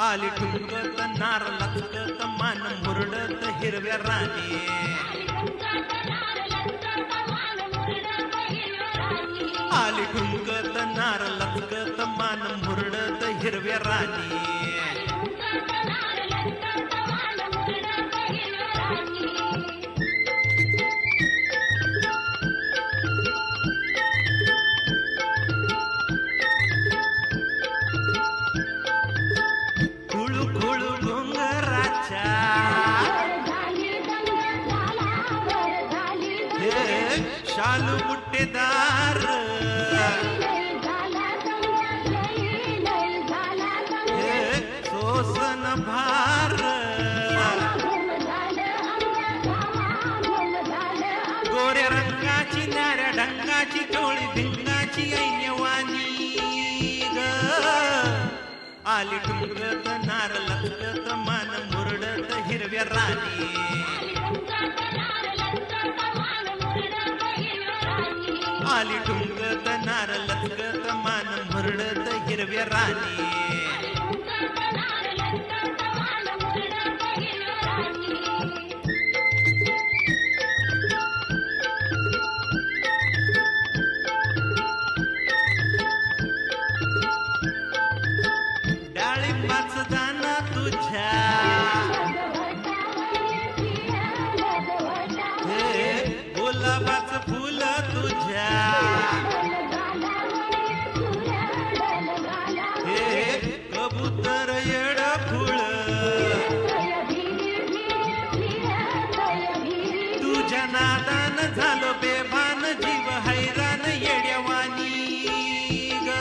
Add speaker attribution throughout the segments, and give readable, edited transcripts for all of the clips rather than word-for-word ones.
Speaker 1: आली ठुमकत नार लचकत मान मुरडत हिरव्या राणी आली ठुमकत नार लचकत मान मुरडत हिरव्या राणी खुळू खुळू डोंगराच्या हे शालू बुट्टेदार हे सोसन भार गोऱ्या रंगाची नाऱ्या ढंगाची टोळी भिंगाची ऐन्यवानी ग आली ठुमकत नार लचकत मान मुरडत हिरव्या राणी आली ठुमकत नार लचकत मान मुरडत हिरव्या राणी डाळिंबाचं दाणं तुझ्या हे गुलाबाचं फुल तुझ्या हे कबूतर येड फुल तुझ्या नादान झालो बेभान जीव हैराण येड्यावानी ग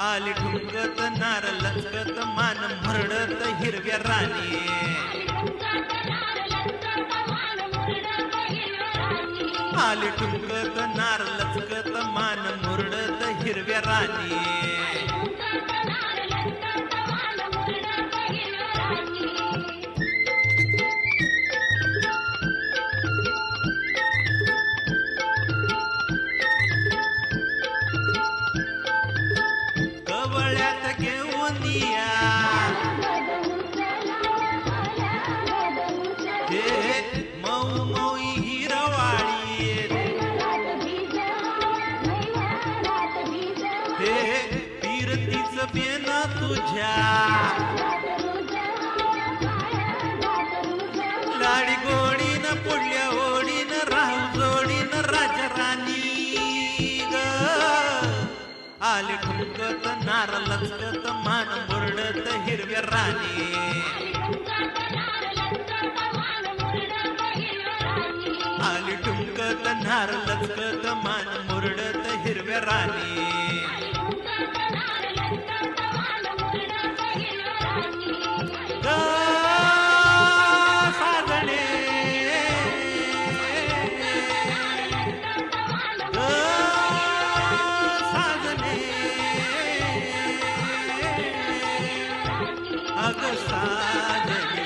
Speaker 1: आली ठुमकत नार लचकत मान मुरडत हिरव्या राणी आली ठुमकत नार लचकत मान मुरडत हिरव्या राणी कवळ्यात घेऊन या हे मऊ मऊ हिरवाळी हे फिरतीच बेन तुझ्या लाडी गोडीन पुढल्या ओढीन राहू जोडीन राजा राणी ग आली ठुमकत नार लचकत मान मुरडत हिरव्या राणी आली ठुमकत नार लचकत मान मुरडत हिरव्या राणी ग साजणे ग साजणे अग साजणे